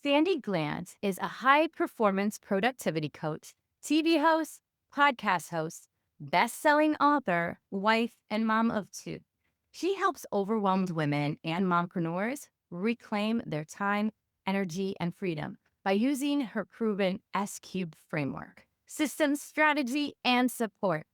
Sandi Glandt is a high performance productivity coach, TV host, podcast host, best selling author, wife, and mom of two. She helps overwhelmed women and mompreneurs reclaim their time, energy, and freedom by using her proven S Cubed framework, systems, strategy, and support.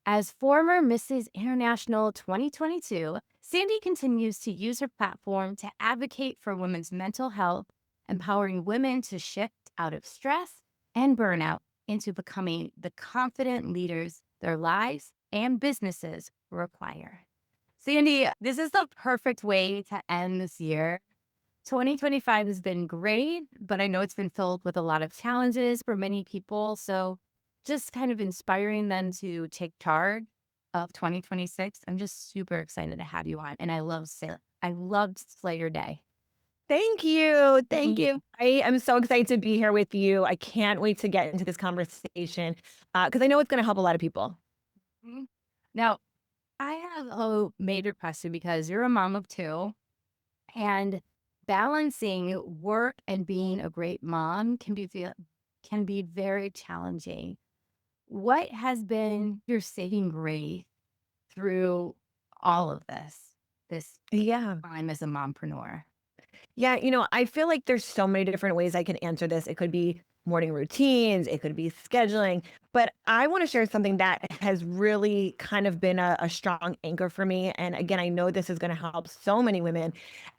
As former Mrs. International 2022, Sandi continues to use her platform to advocate for women's mental health, empowering women to shift out of stress and burnout into becoming the confident leaders their lives and businesses require. Sandi, this is the perfect way to end this year. 2025 has been great, but I know it's been filled with a lot of challenges for many people. So just kind of inspiring them to take charge of 2026. I'm just super excited to have you on. And I loved Slayer Day. Thank you. Thank Mhm. you. I am so excited to be here with you. I can't wait to get into this conversation because I know it's going to help a lot of people. Mhm. Now, I have a major question because you're a mom of two, and balancing work and being a great mom can be very challenging. What has been your saving grace through all of this Yeah. time as a mompreneur? Yeah. I feel like there's so many different ways I can answer this. It could be morning routines, it could be scheduling, but I want to share something that has really kind of been a strong anchor for me. And again, I know this is going to help so many women.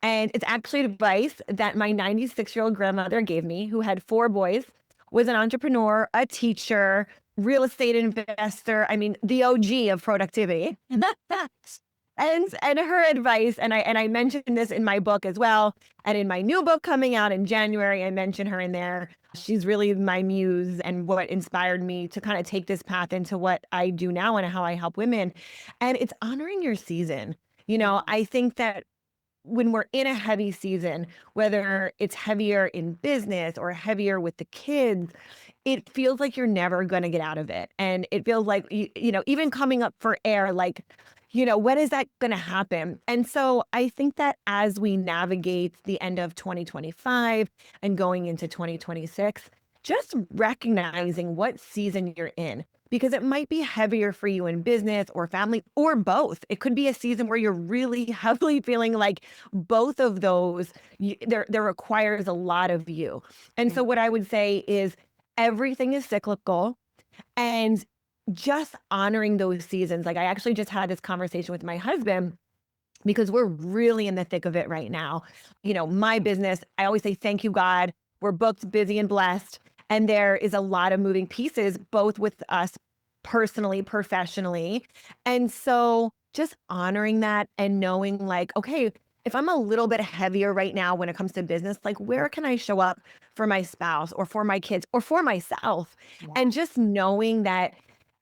And it's actually advice that my 96-year-old grandmother gave me, who had four boys, was an entrepreneur, a teacher, real estate investor. I mean, the OG of productivity. And her advice, and I mentioned this in my book as well, and in my new book coming out in January, I mention her in there. She's really my muse and what inspired me to kind of take this path into what I do now and how I help women. And it's honoring your season. Mhm. I think that when we're in a heavy season, whether it's heavier in business or heavier with the kids, it feels like you're never going to get out of it. And it feels like, even coming up for air, like, when is that going to happen? And so I think that as we navigate the end of 2025 and going into 2026, just recognizing what season you're in, because it might be heavier for you in business or family or both. It could be a season where you're really heavily feeling like both of those, there requires a lot of you. And so what I would say is everything is cyclical, and just honoring those seasons. Like I actually just had this conversation with my husband because we're really in the thick of it right now. My business, I always say, thank you, God. We're booked, busy, and blessed. And there is a lot of moving pieces, both with us personally, professionally. And so just honoring that and knowing, like, okay, if I'm a little bit heavier right now when it comes to business, like, where can I show up for my spouse or for my kids or for myself? Yeah. And just knowing that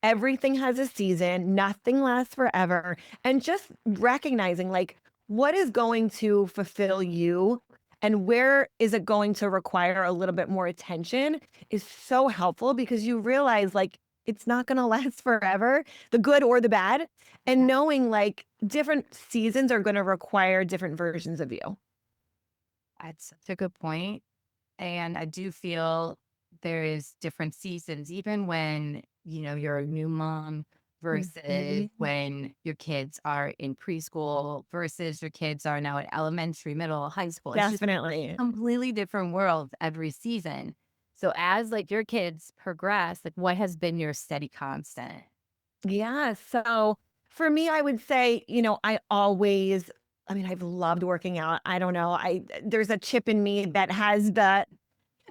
everything has a season, nothing lasts forever, and just recognizing, like, what is going to fulfill you and where is it going to require a little bit more attention is so helpful, because you realize, like, it's not going to last forever, the good or the bad. And Yeah. knowing, like, different seasons are going to require different versions of you. That's such a good point. And I do feel there is different seasons, even when, you're a new mom versus Mhm. when your kids are in preschool versus your kids are now at elementary, middle, high school. It's just Definitely. completely different worlds every season. So as like your kids progress, like what has been your steady constant? Yeah. So for me, I would say, I mean, I've loved working out. I don't know. There's a chip in me that has that,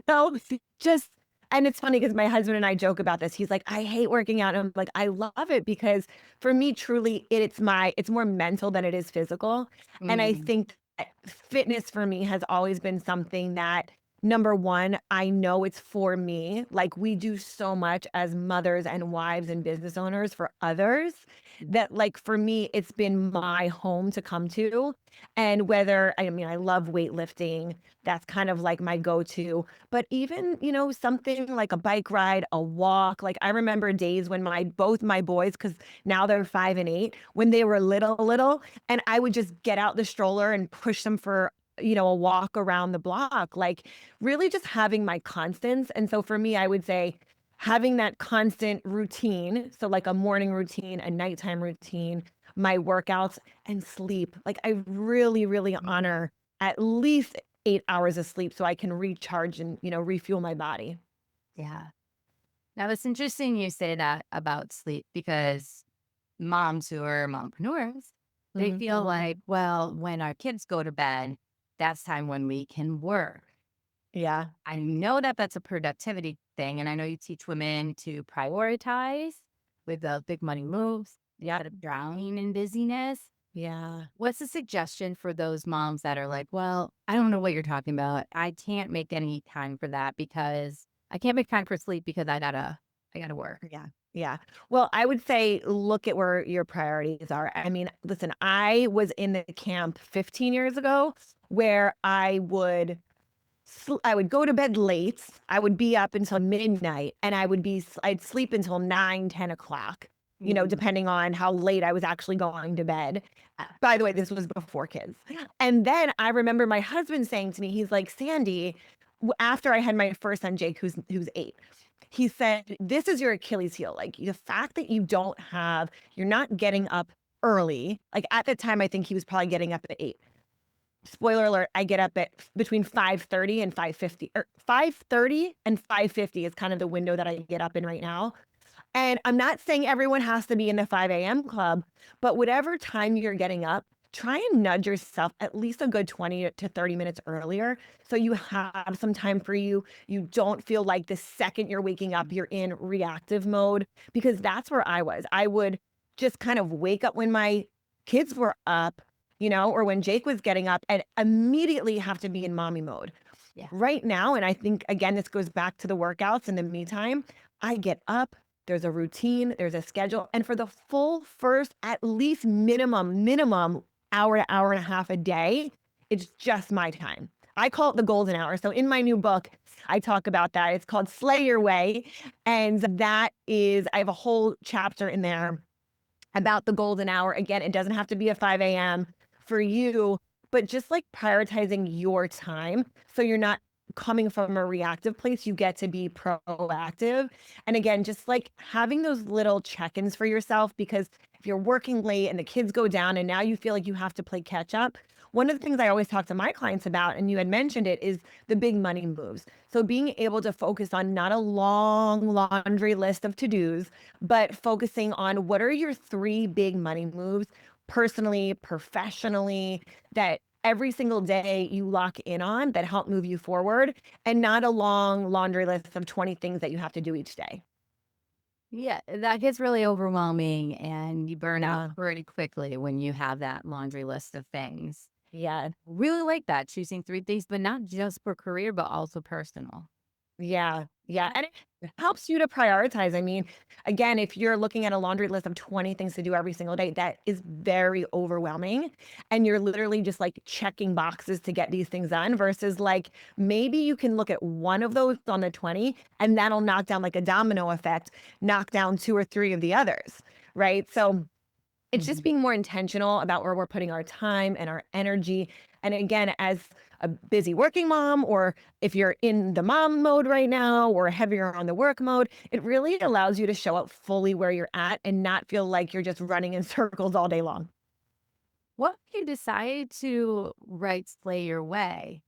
no, just, and it's funny because my husband and I joke about this. He's like, I hate working out. And I'm like, I love it because for me, truly, it's more mental than it is physical. And I Mm, think that fitness for me has always been something that Number one, I know it's for me. Like, we do so much as mothers and wives and business owners for others that, like, for me, it's been my home to come to. And whether, I mean, I love weightlifting, that's kind of like my go-to. But even, something like a bike ride, a walk. Like, I remember days when both my boys, because now they're 5 and 8, when they were little, and I would just get out the stroller and push them for, a walk around the block. Like, really just having my constants. And so for me, I would say having that constant routine. So like a morning routine, a nighttime routine, my workouts and sleep. Like, I really, really Mhm. honor at least 8 hours of sleep so I can recharge and, refuel my body. Yeah. Now it's interesting you say that about sleep because moms who are mompreneurs, they Hmm. feel like, well, when our kids go to bed, that's time when we can work. Yeah. I know that that's a productivity thing, and I know you teach women to prioritize with the big money moves Yeah. instead of drowning in busyness. Yeah. What's a suggestion for those moms that are like, well, I don't know what you're talking about. I can't make any time for that because I can't make time for sleep because I gotta work. Yeah. Yeah. Well, I would say look at where your priorities are. I mean, listen, I was in the camp 15 years ago where I would go to bed late. I would be up until midnight and I'd sleep until 9, 10 o'clock, Mhm. depending on how late I was actually going to bed. By the way, this was before kids. And then I remember my husband saying to me, he's like, Sandy, after I had my first son, Jake, who's 8, he said, this is your Achilles heel. Like, the fact that you're not getting up early. Like, at the time, I think he was probably getting up at 8. Spoiler alert, I get up at between 5:30 and 5:50, or 5:30 and 5:50 is kind of the window that I get up in right now. And I'm not saying everyone has to be in the 5 a.m. club, but whatever time you're getting up, try and nudge yourself at least a good 20 to 30 minutes earlier so you have some time for you. You don't feel like the second you're waking up, you're in reactive mode, because that's where I was. I would just kind of wake up when my kids were up, or when Jake was getting up, and immediately have to be in mommy mode. Yeah. Right now, and I think, again, this goes back to the workouts and the me time, I get up, there's a routine, there's a schedule, and for the full first, at least minimum hour to hour and a half a day, it's just my time. I call it the golden hour. So in my new book, I talk about that. It's called Slay Your Way. And I have a whole chapter in there about the golden hour. Again, it doesn't have to be a 5 a.m. for you, but just like prioritizing your time so you're not coming from a reactive place, you get to be proactive. And again, just like having those little check-ins for yourself, because if you're working late and the kids go down and now you feel like you have to play catch up, one of the things I always talk to my clients about, and you had mentioned it, is the big money moves. So being able to focus on not a long laundry list of to-dos, but focusing on what are your 3 big money moves personally, professionally, that every single day you lock in on that help move you forward, and not a long laundry list of 20 things that you have to do each day. Yeah, that gets really overwhelming and you burn out Yeah. pretty quickly when you have that laundry list of things. Yeah. Really like that, choosing 3 things, but not just for career, but also personal. Yeah, yeah, Uh, and it helps you to prioritize. I mean, again, if you're looking at a laundry list of 20 things to do every single day, that is very overwhelming, and you're literally just, like, checking boxes to get these things done versus, like, maybe you can look at one of those on the 20, and that'll knock down, like a domino effect, knock down 2 or 3 of the others, right? So it's just Mhm. being more intentional about where we're putting our time and our energy. And again, as a busy working mom, or if you're in the mom mode right now or heavier on the work mode, it really allows you to show up fully where you're at and not feel like you're just running in circles all day long. What made you decide to write Slay Your Way?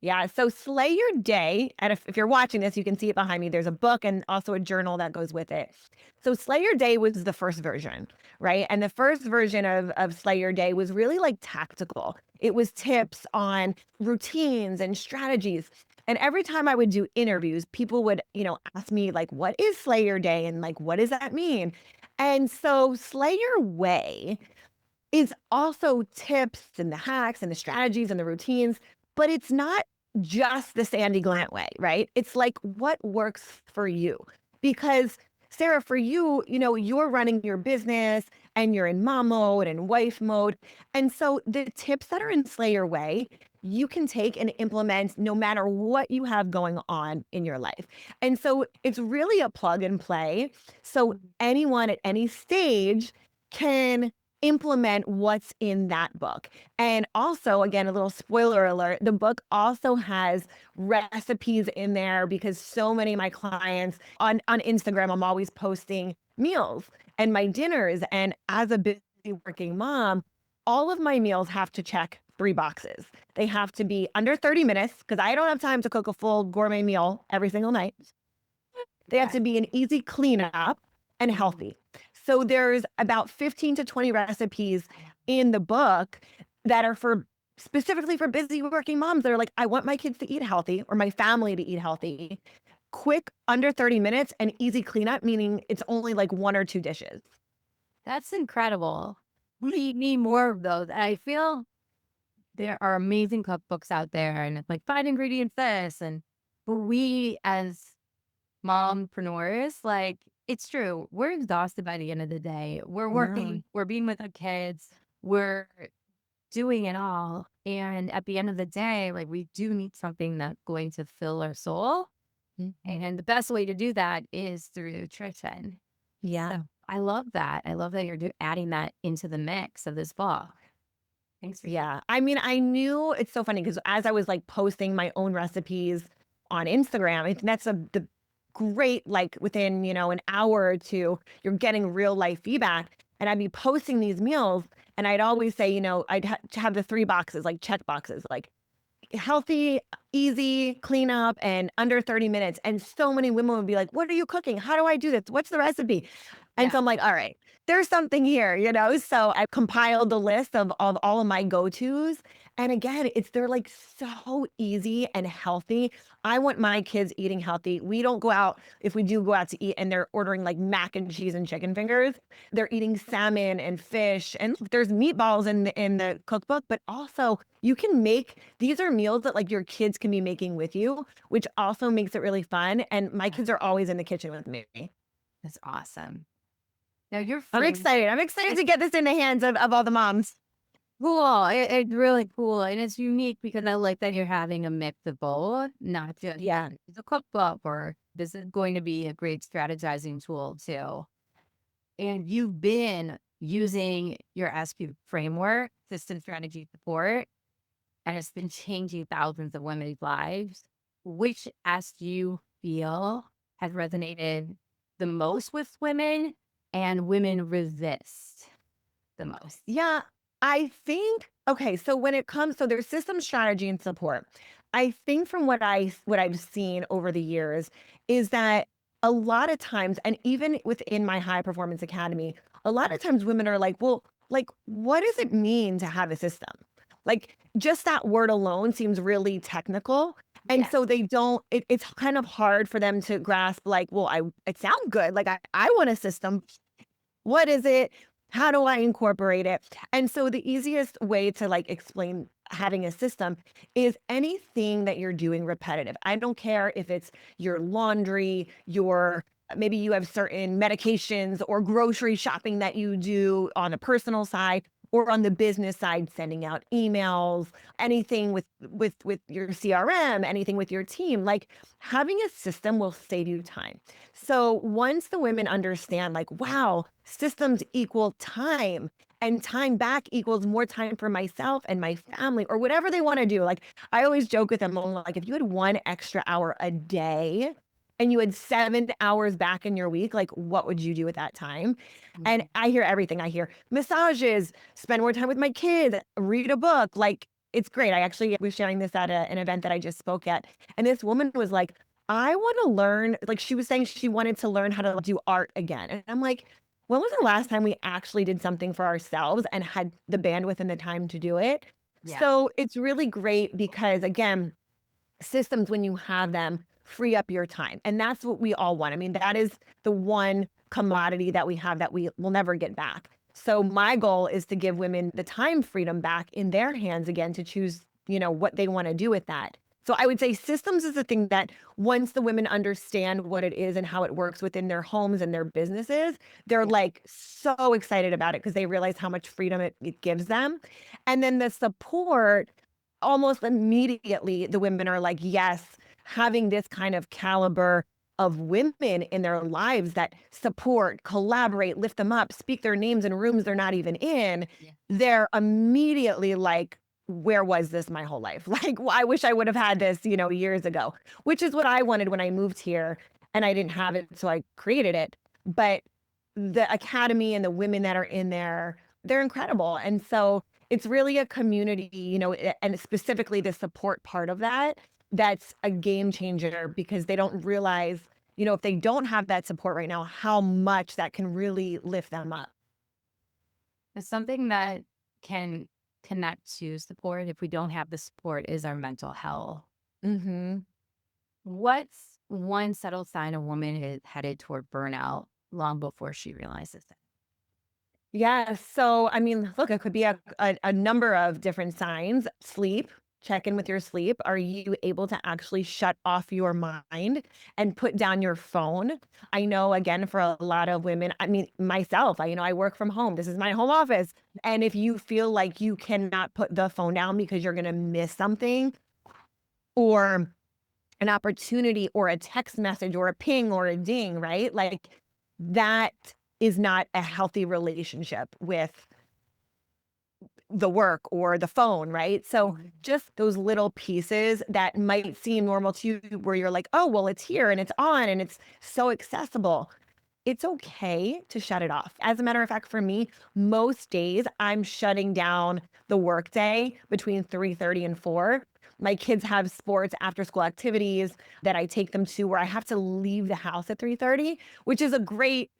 Yeah. So slay your day. And if you're watching this, you can see it behind me. There's a book and also a journal that goes with it. So slay your day was the first version, right? And the first version of slay your day was really like tactical. It was tips on routines and strategies. And every time I would do interviews, people would, ask me like, what is slay your day? And like, what does that mean? And so slay your way is also tips and the hacks and the strategies and the routines, but it's not just the Sandi Glandt way, right? It's like what works for you. Because Sarah, for you, you're running your business and you're in mom mode and wife mode. And so the tips that are in Slay Your Way, you can take and implement no matter what you have going on in your life. And so it's really a plug and play. So Mhm. anyone at any stage can implement what's in that book. And also, again, a little spoiler alert, the book also has recipes in there because so many of my clients on Instagram, I'm always posting meals and my dinners. And as a busy working mom, all of my meals have to check 3 boxes. They have to be under 30 minutes because I don't have time to cook a full gourmet meal every single night. They have Yeah. to be an easy cleanup and Mhm. healthy. So there's about 15 to 20 recipes in the book that are for specifically for busy working moms that are like, I want my kids to eat healthy or my family to eat healthy. Quick, under 30 minutes and easy cleanup, meaning it's only like 1 or 2 dishes. That's incredible. We need more of those. I feel there are amazing cookbooks out there and it's like find ingredients this and but we as mompreneurs, like it's true. We're exhausted by the end of the day. We're Yeah. working, we're being with our kids, we're doing it all. And at the end of the day, like we do need something that's going to fill our soul. And the best way to do that is through nutrition. Yeah. So I love that. I love that you're adding that into the mix of this book. Thanks for sharing. Yeah. I mean, I knew it's so funny because as I was like posting my own recipes on Instagram, I think that's the great, like within, an hour or two, you're getting real life feedback. And I'd be posting these meals and I'd always say, I'd have the 3 boxes, like check boxes, like healthy, easy cleanup and under 30 minutes. And so many women would be like, what are you cooking? How do I do this? What's the recipe? And Yeah. so I'm like, all right, there's something here. So I compiled the list of all of my go-tos. And again, they're like so easy and healthy. I want my kids eating healthy. We don't go out, if we do go out to eat and they're ordering like mac and cheese and chicken fingers, they're eating salmon and fish. And there's meatballs in the cookbook, but also you can make these are meals that like your kids can be making with you, which also makes it really fun. And my Yeah. kids are always in the kitchen with me. That's awesome. Now you're I'm free. excited. I'm excited to get this in the hands of all the moms. Cool. It's really cool. And it's unique because I like that you're having a mix of both, not just Yeah. the cookbook, or this is going to be a great strategizing tool too. And you've been using your SP framework, system strategy support, and it's been changing thousands of women's lives. Which, as you feel, has resonated the most with women and women resist the most? Yeah, I think okay, so when it comes so there's system strategy and support. I think from what I've seen over the years is that a lot of times and even within my high performance academy, a lot of times women are like, "Well, like what does it mean to have a system?" Like just that word alone seems really technical. And Yes. so they don't it's kind of hard for them to grasp like, "Well, it sounds good. Like I want a system. What is it? How do I incorporate it?" And so the easiest way to like explain having a system is anything that you're doing repetitive. I don't care if it's your laundry, your maybe you have certain medications or grocery shopping that you do on a personal side or on the business side sending out emails, anything with your CRM, anything with your team. Like having a system will save you time. So once the women understand, like, wow, systems equal time and time back equals more time for myself and my family or whatever they want to do. Like, I always joke with them, I'm like, if you had 1 extra hour a day and you had 7 hours back in your week, like, what would you do with that time? And Mhm. I hear everything. I hear massages, spend more time with my kids, read a book. Like, it's great. I actually was sharing this at an event that I just spoke at. And this woman was like, I wanna learn like, she was saying she wanted to learn how to do art again, and I'm like, "When was the last time we actually did something for ourselves and had the bandwidth and the time to do it?" Yeah. So, it's really great because, again, systems, when you have them, free up your time, and that's what we all want. I mean, that is the one commodity that we have that we will never get back. So, my goal is to give women the time freedom back in their hands again to choose, what they wanna do with that. So I would say systems is the thing that once the women understand what it is and how it works within their homes and their businesses, they're like so excited about it because they realize how much freedom it gives them. And then the support, almost immediately, the women are like, yes, having this kind of caliber of women in their lives that support, collaborate, lift them up, speak their names in rooms they're not even in, Yeah. they're immediately like, where was this my whole life? Like, I wish I would have had this, years ago, which is what I wanted when I moved here and I didn't have it. So I created it. But the academy and the women that are in there, they're incredible. And so it's really a community, and specifically the support part of that, that's a game changer because they don't realize, if they don't have that support right now, how much that can really lift them up. It's something that can connect to support if we don't have the support is our mental health. Hmm. What's one subtle sign a woman is headed toward burnout long before she realizes it? Yeah. So, I mean, look, it could be a number of different signs. Sleep, check in with your sleep. Are you able to actually shut off your mind and put down your phone? I know, again, for a lot of women, I mean, myself, I work from home. This is my home office. And if you feel like you cannot put the phone down because you're going to miss something or an opportunity or a text message or a ping or a ding, right? Like that is not a healthy relationship with the work or the phone, right? So Mhm. just those little pieces that might seem normal to you where you're like, oh, well, it's here and it's on and it's so accessible. It's okay to shut it off. As a matter of fact, for me, most days I'm shutting down the workday between 3:30 and 4. My kids have sports after school activities that I take them to where I have to leave the house at 3:30, which is great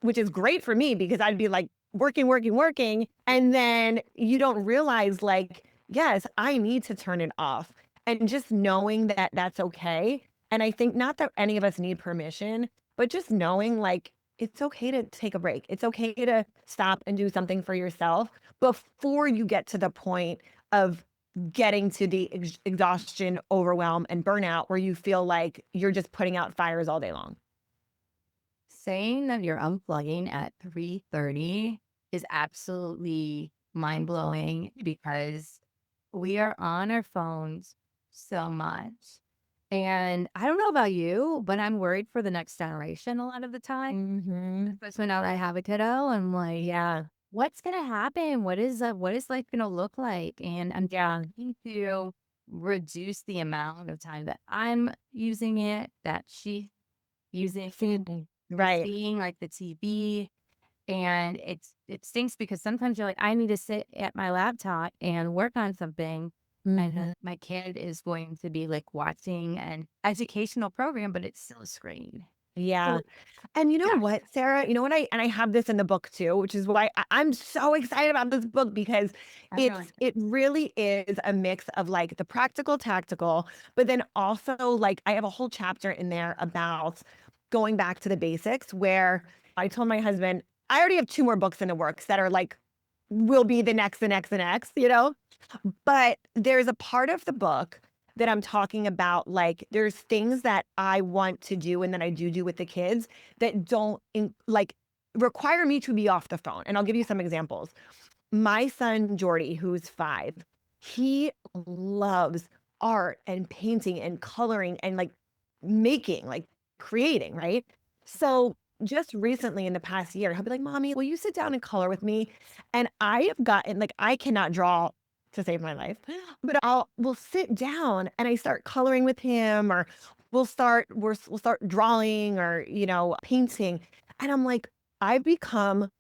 for me because I'd be like working, working, working. And then you don't realize like, yes, I need to turn it off. And just knowing that that's okay. And I think not that any of us need permission, but just knowing like it's okay to take a break. It's okay to stop and do something for yourself before you get to the point of getting to the exhaustion, overwhelm, and burnout where you feel like you're just putting out fires all day long. Saying that you're unplugging at 3:30 is absolutely mind blowing because we are on our phones so much. And I don't know about you, but I'm worried for the next generation a lot of the time. Mhm. Especially now that I have a kiddo, I'm like, Yeah. what's gonna happen? What is life gonna look like? And I'm Yeah. trying to reduce the amount of time that I'm using it, that she using it. We're Right. seeing like the TV, and it stinks because sometimes you're like, I need to sit at my laptop and work on something. And Mhm. my kid is going to be like watching an educational program, but it's still a screen. Yeah. So And you know yeah, what, Sarah? You know what? I have this in the book too, which is why I'm so excited about this book because I really it really is a mix of like the practical, tactical, but then also like I have a whole chapter in there about going back to the basics where I told my husband, I already have two more books in the works that are like will be the next, the next, the next, but there's a part of the book that I'm talking about, like, there's things that I want to do and that I do with the kids that don't like require me to be off the phone. And I'll give you some examples. My son Jordy, who's 5, he loves art and painting and coloring and like making, like creating, right? So just recently in the past year, he'll be like, Mommy, will you sit down and color with me? And I have gotten like I cannot draw to save my life, but we'll sit down and I start coloring with him or we'll start drawing or painting. And I'm like, I've become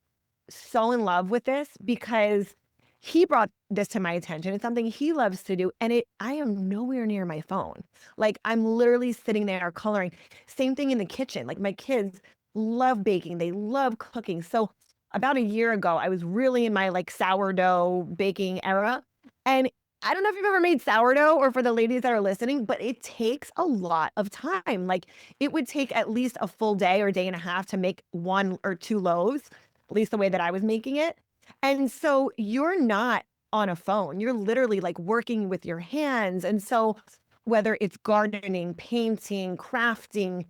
so in love with this because he brought this to my attention. It's something he loves to do, and I am nowhere near my phone. Like, I'm literally sitting there coloring. Same thing in the kitchen. Like, my kids love baking, they love cooking. So, about a year ago, I was really in my, like, sourdough baking era, and I don't know if you've ever made sourdough or for the ladies that are listening, but it takes a lot of time. Like, it would take at least a full day or day and a half to make 1 or 2 loaves, at least the way that I was making it. And so you're not on a phone. You're literally like working with your hands. And so whether it's gardening, painting, crafting,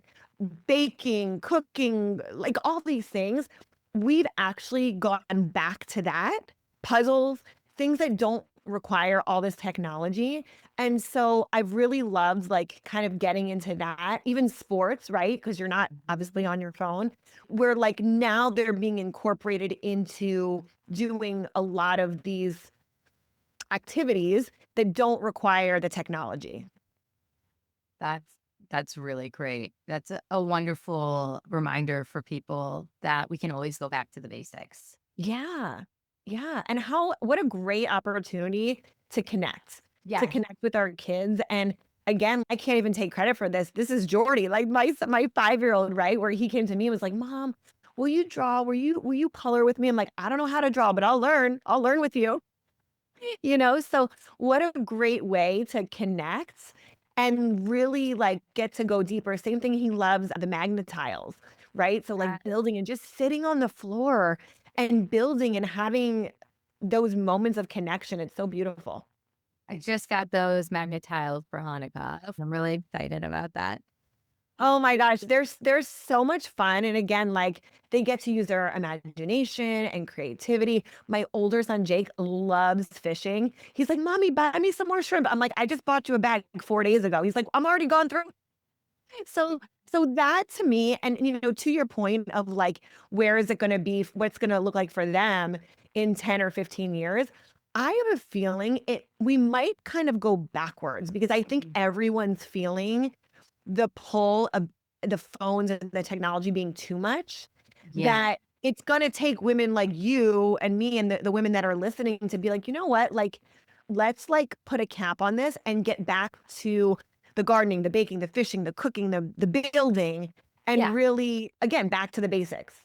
baking, cooking, like all these things, we've actually gone back to that. Puzzles, things that don't require all this technology. And so I've really loved like kind of getting into that, even sports, right? Because you're not obviously on your phone, where like now they're being incorporated into doing a lot of these activities that don't require the technology. That's that's really great. That's a wonderful reminder for people that we can always go back to the basics. Yeah. Yeah. And what a great opportunity to Yes. connect with our kids. And again, I can't even take credit for this. This is Jordy, like my 5-year-old, right? Where he came to me and was like, Mom, will you draw? Will you color with me? I'm like, I don't know how to draw, but I'll learn. I'll learn with you. So what a great way to connect and really like get to go deeper. Same thing, he loves the magnet tiles, right? So like building and just sitting on the floor and building and having those moments of connection. It's so beautiful. I just got those magnet tiles for Hanukkah. I'm really excited about that. Oh my gosh, there's so much fun, and again, like, they get to use their imagination and creativity. My older son, Jake, loves fishing. He's like, "Mommy, buy me some more shrimp." I'm like, "I just bought you a bag 4 days ago." He's like, "I'm already gone through." So that to me and, to your point of, like, where is it gonna be, what's gonna look like for them in 10 or 15 years, I have a feeling we might kind of go backwards because I think Mhm. everyone's feeling the pull of the phones and the technology being too much, Yeah. that it's gonna take women like you and me and the women that are listening to be like, "You know what? Like, let's, like, put a cap on this and get back to the gardening, the baking, the fishing, the cooking, the building, and Yeah. really, again, back to the basics."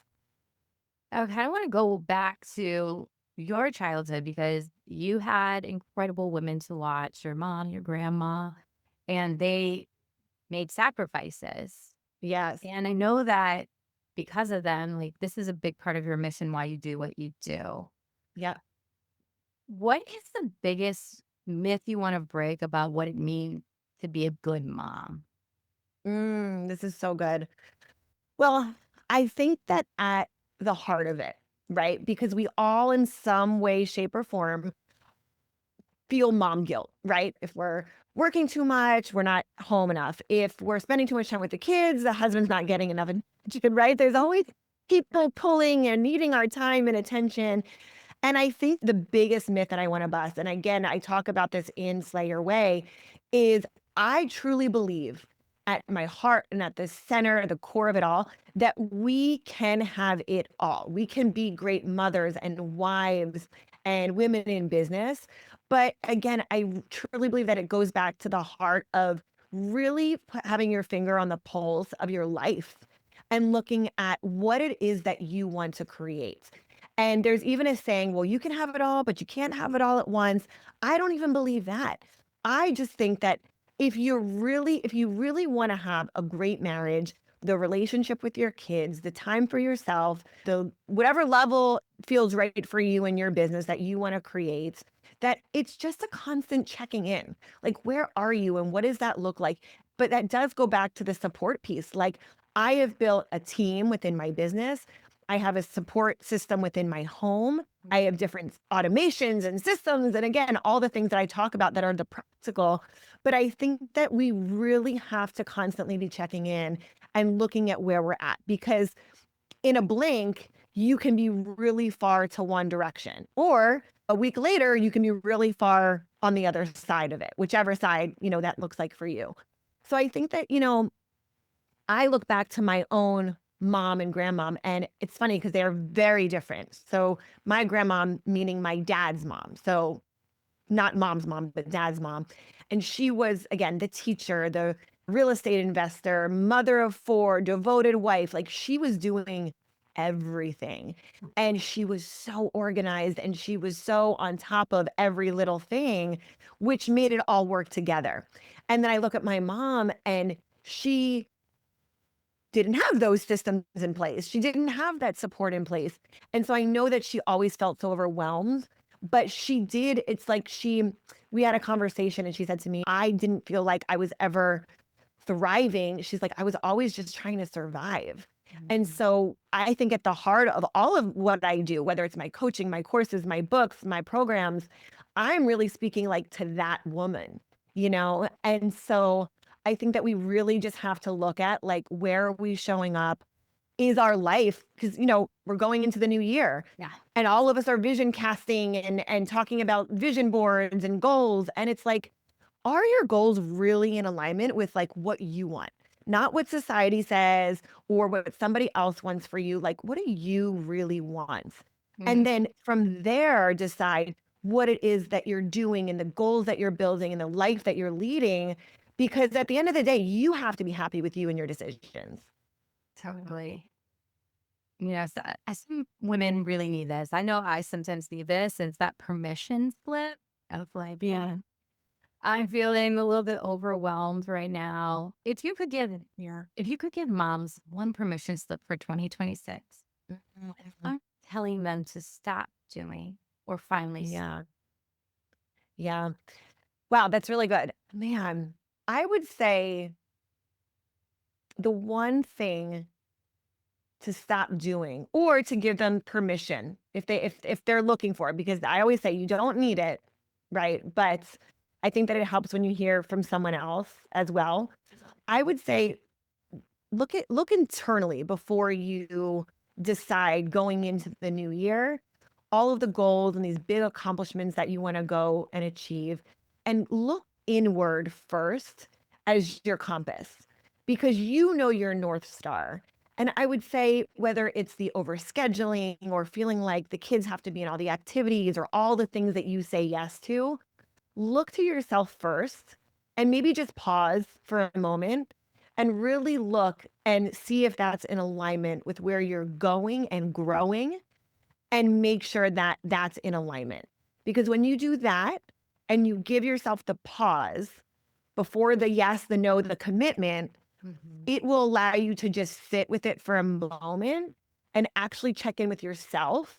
I kind of want to go back to your childhood because you had incredible women to watch, your mom, your grandma, and they made sacrifices. Yes. And I know that because of them, like this is a big part of your mission why you do what you do. Yeah. What is the biggest myth you want to break about what it means to be a good mom? This is so good. Well, I think that at the heart of it, right? Because we all in some way, shape, or form feel mom guilt, right? If we're working too much, we're not home enough. If we're spending too much time with the kids, the husband's not getting enough attention, right? There's always people pulling and needing our time and attention. And I think the biggest myth that I want to bust, and again, I talk about this in Slay Your Way, is I truly believe at my heart and at the center, the core of it all, that we can have it all. We can be great mothers and wives and women in business. But again, I truly believe that it goes back to the heart of really having your finger on the pulse of your life and looking at what it is that you want to create. And there's even a saying, well, you can have it all, but you can't have it all at once. I don't even believe that. I just think that if you really want to have a great marriage, the relationship with your kids, the time for yourself, the whatever level feels right for you in your business that you want to create, that it's just a constant checking in. Like, where are you and what does that look like? But that does go back to the support piece. Like, I have built a team within my business. I have a support system within my home. I have different automations and systems. And again, all the things that I talk about that are the practical. But I think that we really have to constantly be checking in and looking at where we're at because in a blink, you can be really far to one direction. Or a week later, you can be really far on the other side of it, whichever side, that looks like for you. So I think that, I look back to my own mom and grandmom, and it's funny because they are very different. So my grandmom, meaning my dad's mom. So not mom's mom, but dad's mom. And she was, again, the teacher, the real estate investor, mother of four, devoted wife. Like she was doing everything. And she was so organized and she was so on top of every little thing, which made it all work together. And then I look at my mom and she didn't have those systems in place. She didn't have that support in place. And so I know that she always felt so overwhelmed, But it's like we had a conversation and she said to me, I didn't feel like I was ever thriving. She's like, I was always just trying to survive. And Mhm. so I think at the heart of all of what I do, whether it's my coaching, my courses, my books, my programs, I'm really speaking like to that woman, you know? And so I think that we really just have to look at like, where are we showing up? Is our life, because we're going into the new year Yeah. and all of us are vision casting and talking about vision boards and goals. And it's like, are your goals really in alignment with like what you want? Not what society says or what somebody else wants for you. Like, what do you really want? And Mhm. then from there, decide what it is that you're doing and the goals that you're building and the life that you're leading. Because at the end of the day, you have to be happy with you and your decisions. Totally. Yes, some women really need this. I know I sometimes need this. It's that permission slip of like, yeah, I'm feeling a little bit overwhelmed right now. If you could give moms one permission slip for 2026, what Mhm. are you telling them to stop doing or finally stop? Yeah. Yeah. Wow, that's really good. Man, I would say the one thing to stop doing or to give them permission if they're looking for it, because I always say you don't need it, right? But I think that it helps when you hear from someone else as well. I would say look internally before you decide going into the new year, all of the goals and these big accomplishments that you want to go and achieve, and look inward first as your compass because you know your North Star. And I would say whether it's the overscheduling or feeling like the kids have to be in all the activities or all the things that you say yes to, look to yourself first and maybe just pause for a moment and really look and see if that's in alignment with where you're going and growing and make sure that that's in alignment. Because when you do that and you give yourself the pause before the yes, the no, the commitment, Mhm. it will allow you to just sit with it for a moment and actually check in with yourself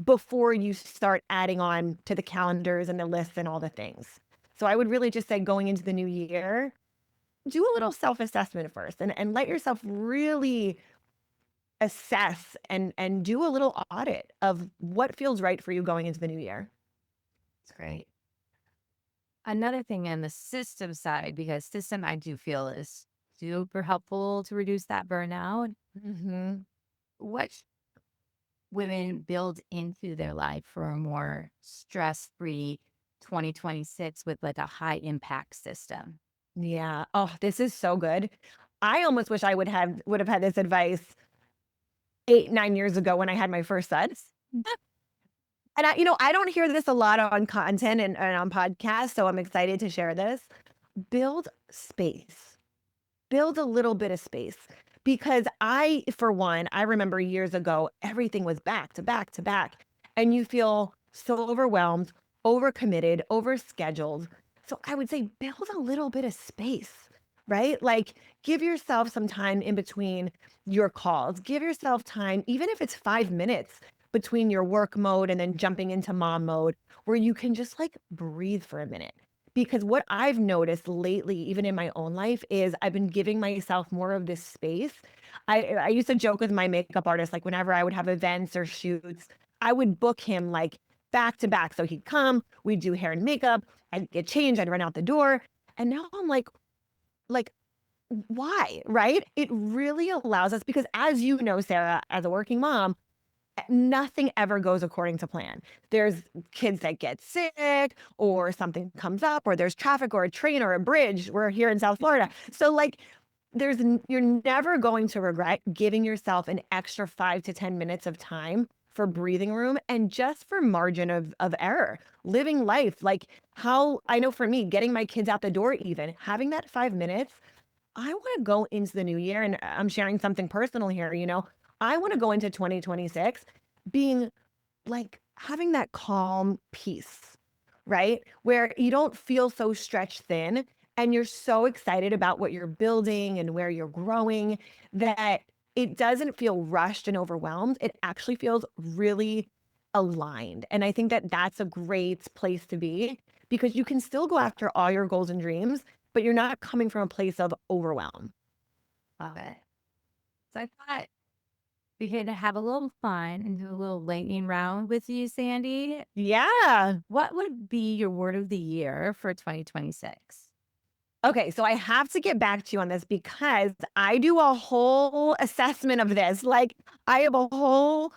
before you start adding on to the calendars and the lists and all the things. So I would really just say going into the new year, do a little self-assessment first and let yourself really assess and do a little audit of what feels right for you going into the new year. It's great. Another thing on the system side, because system I do feel is super helpful to reduce that burnout. Mhm. What women build into their life for a more stress-free 2026 with like a high impact system. Yeah. Oh, this is so good. I almost wish I would have had this advice 8, 9 years ago when I had my first son. And I don't hear this a lot on content and on podcasts, so I'm excited to share this. Build space. Build a little bit of space because for one, I remember years ago, everything was back to back to back, and you feel so overwhelmed, overcommitted, overscheduled. So I would say build a little bit of space, right? Like give yourself some time in between your calls. Give yourself time, even if it's 5 minutes between your work mode and then jumping into mom mode, where you can just like breathe for a minute because what I've noticed lately, even in my own life, is I've been giving myself more of this space. I used to joke with my makeup artist, like whenever I would have events or shoots, I would book him like back to back. So he'd come, we'd do hair and makeup, I'd get changed, I'd run out the door. And now I'm like, why? Right? It really allows us because as you know, Sarah, as a working mom, nothing ever goes according to plan. There's kids that get sick or something comes up or there's traffic or a train or a bridge. We're here in South Florida. So like you're never going to regret giving yourself an extra 5 to 10 minutes of time for breathing room and just for margin of error, living life. Like how I know for me, getting my kids out the door, even having that 5 minutes, I want to go into the new year and I'm sharing something personal here, I want to go into 2026 being like having that calm peace, right? Where you don't feel so stretched thin and you're so excited about what you're building and where you're growing that it doesn't feel rushed and overwhelmed. It actually feels really aligned. And I think that that's a great place to be because you can still go after all your goals and dreams, but you're not coming from a place of overwhelm. Love it. So I thought we could have a little fun and do a little lightning round with you, Sandy. Yeah. What would be your word of the year for 2026? Okay, so I have to get back to you on this because I do a whole assessment of this. Like I have a whole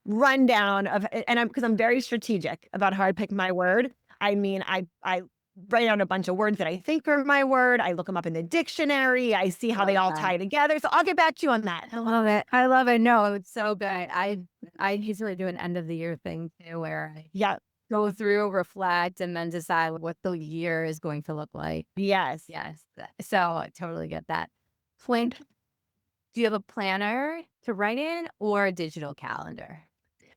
rundown of and I'm because I'm very strategic about how I pick my word. I mean, I write down a bunch of words that I think are my word. I look them up in the dictionary. I see how they Love all that. tie together. So I'll get back to you on that. I love it. I love it. No, it's so good. I usually do an end of the year thing too, where I Yeah. go through, reflect, and then decide what the year is going to look like. Yes. Yes. So I totally get that. Plan. Do you have a planner to write in or a digital calendar?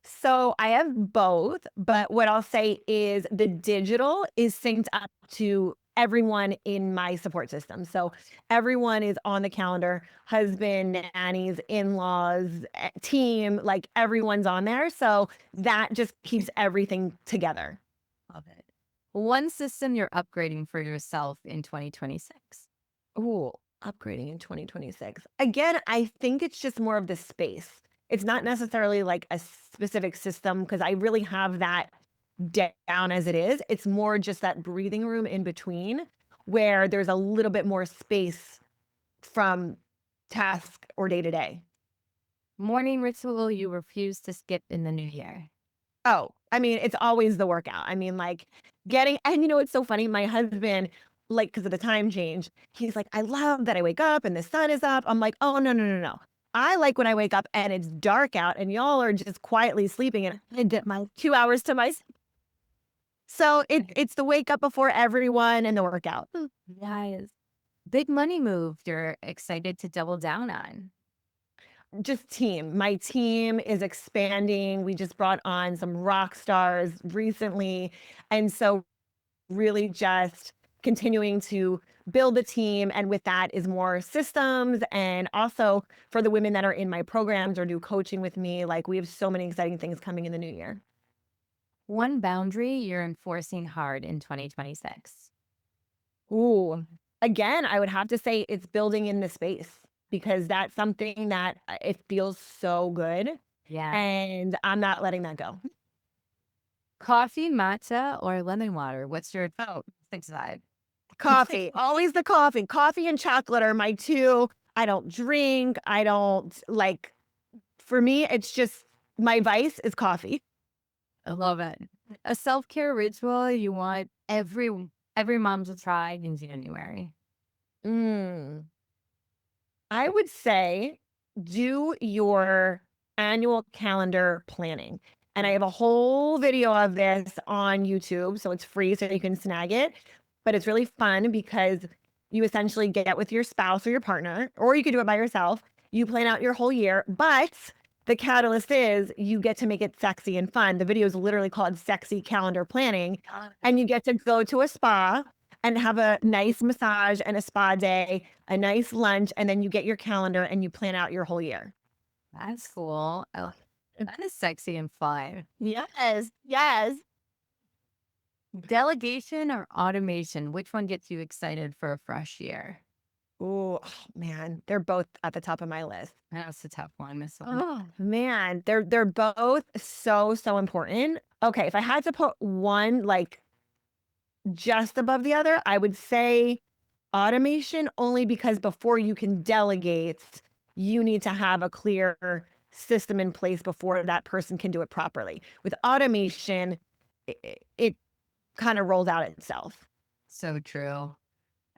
So I have both, but what I'll say is the digital is synced up to everyone in my support system. So everyone is on the calendar, husband, nannies, in-laws, team, like everyone's on there. So that just keeps everything together. Love it. One system you're upgrading for yourself in 2026. Ooh, upgrading in 2026. Again, I think it's just more of the space. It's not necessarily like a specific system because I really have that down as it is. It's more just that breathing room in between where there's a little bit more space from task or day to day. Morning ritual you refuse to skip in the new year. Oh, I mean, it's always the workout. I mean, like getting, and you know, it's so funny. My husband, like, because of the time change, he's like, I love that I wake up and the sun is up. I'm like, oh, no, no, no, no. I like when I wake up and it's dark out and y'all are just quietly sleeping and I get my 2 hours to myself. So it's the wake up before everyone and the workout. Yes. Big money move you're excited to double down on. Just team. My team is expanding. We just brought on some rock stars recently. And so really just continuing to build the team. And with that is more systems. And also for the women that are in my programs or do coaching with me, like we have so many exciting things coming in the new year. One boundary you're enforcing hard in 2026. Ooh, again, I would have to say it's building in the space because that's something that it feels so good. Yeah. And I'm not letting that go. Coffee, matcha, or lemon water? What's your six vibe? Coffee, always the coffee. Coffee and chocolate are my two. I don't drink. I don't like, for me, it's just my vice is coffee. I love it. A self-care ritual you want every mom to try in January. Mm. I would say do your annual calendar planning. And I have a whole video of this on YouTube. So it's free so you can snag it. But it's really fun because you essentially get with your spouse or your partner, or you could do it by yourself. You plan out your whole year, but the catalyst is you get to make it sexy and fun. The video is literally called Sexy Calendar Planning. And you get to go to a spa and have a nice massage and a spa day, a nice lunch, and then you get your calendar and you plan out your whole year. That's cool. Oh, that is sexy and fun. Yes, yes. Delegation or automation? Which one gets you excited for a fresh year? Ooh, oh, man, they're both at the top of my list. That's a tough one. This one. Oh man, they're both so important. Okay, if I had to put one like just above the other, I would say automation only because before you can delegate, you need to have a clear system in place before that person can do it properly. With automation, it kind of rolls out itself. So true.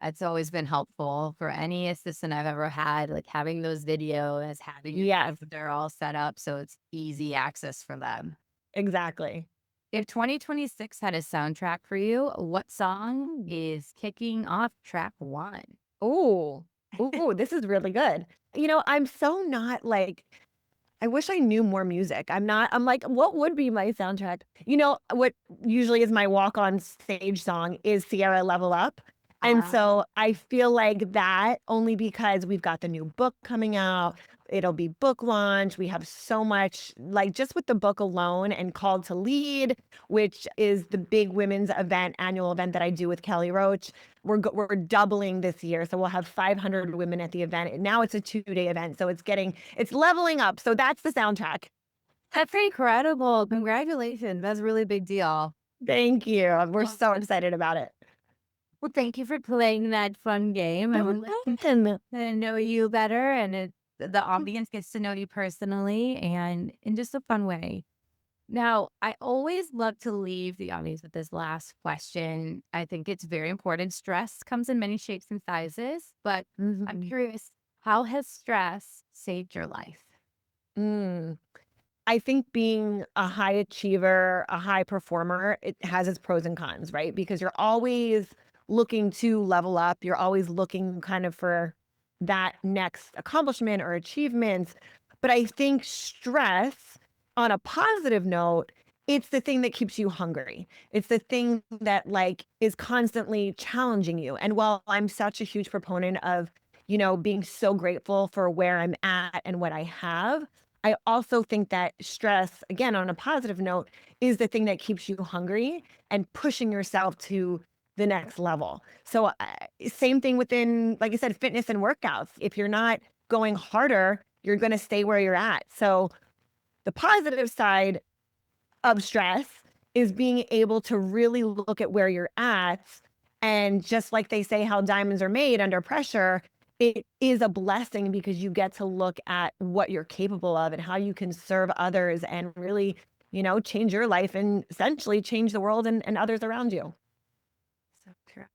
That's always been helpful for any assistant I've ever had, like having those videos, having Yes, they're all set up so it's easy access for them. exactly. If 2026 had a soundtrack for you, what song is kicking off track one? Ooh, ooh, this is really good. You know, I'm so not like I wish I knew more music. I'm like, what would be my soundtrack? You know, what usually is my walk on stage song is Sierra Level Up. And Uh, so I feel like that only because we've got the new book coming out. It'll be book launch. We have so much, like just with the book alone and Called to Lead, which is the big women's event, annual event that I do with Kelly Roach. We're doubling this year. So we'll have 500 women at the event. And now it's a 2-day event. So it's leveling up. So that's the soundtrack. that's incredible. Congratulations. That's a really big deal. Thank you. We're Well, so excited about it. thank you for playing that fun game. I No would like problem. to know you better, and the audience gets to know you personally and in just a fun way. Now, I always love to leave the audience with this last question. I think it's very important. Stress comes in many shapes and sizes, but I'm Mhm. curious, how has stress saved your life? Mm. I think being a high achiever, a high performer, it has its pros and cons, right? Because you're always looking to level up. You're always looking kind of for that next accomplishment or achievement. But I think stress, on a positive note, it's the thing that keeps you hungry. It's the thing that like is constantly challenging you. And while I'm such a huge proponent of, being so grateful for where I'm at and what I have, I also think that stress, again, on a positive note, is the thing that keeps you hungry and pushing yourself to the next level. So, same thing within, like I said, fitness and workouts. If you're not going harder, you're going to stay where you're at. So, the positive side of stress is being able to really look at where you're at. And just like they say, how diamonds are made under pressure, it is a blessing because you get to look at what you're capable of and how you can serve others and really, change your life and essentially change the world and others around you. So true.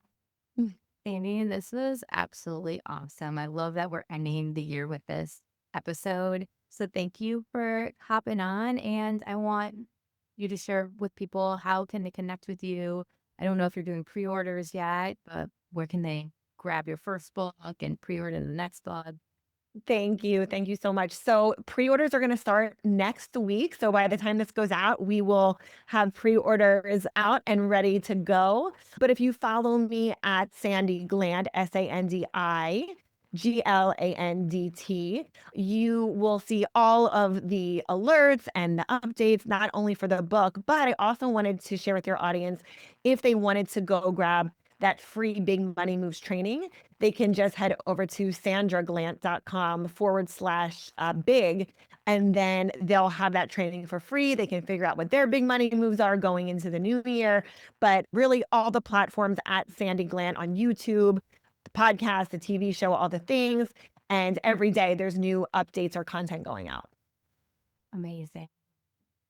Amy, this was absolutely awesome. I love that we're ending the year with this episode. So thank you for hopping on. And I want you to share with people how can they connect with you. I don't know if you're doing pre-orders yet, but where can they grab your first book and pre-order the next book? Thank you. Thank you so much. So, pre-orders are going to start next week. So, by the time this goes out, we will have pre-orders out and ready to go. But if you follow me at Sandi Glandt, SandiGlandt, you will see all of the alerts and the updates, not only for the book, but I also wanted to share with your audience if they wanted to go grab that free Big Money Moves training, they can just head over to sandraglandt.com/big. And then they'll have that training for free. They can figure out what their big money moves are going into the new year. But really, all the platforms at Sandi Glandt on YouTube, the podcast, the TV show, all the things. And every day there's new updates or content going out. Amazing.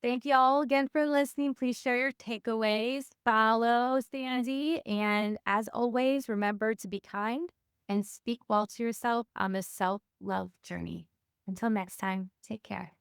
Thank you all again for listening. Please share your takeaways, follow Sandy, and as always, remember to be kind and speak well to yourself on the self love journey. Until next time, take care.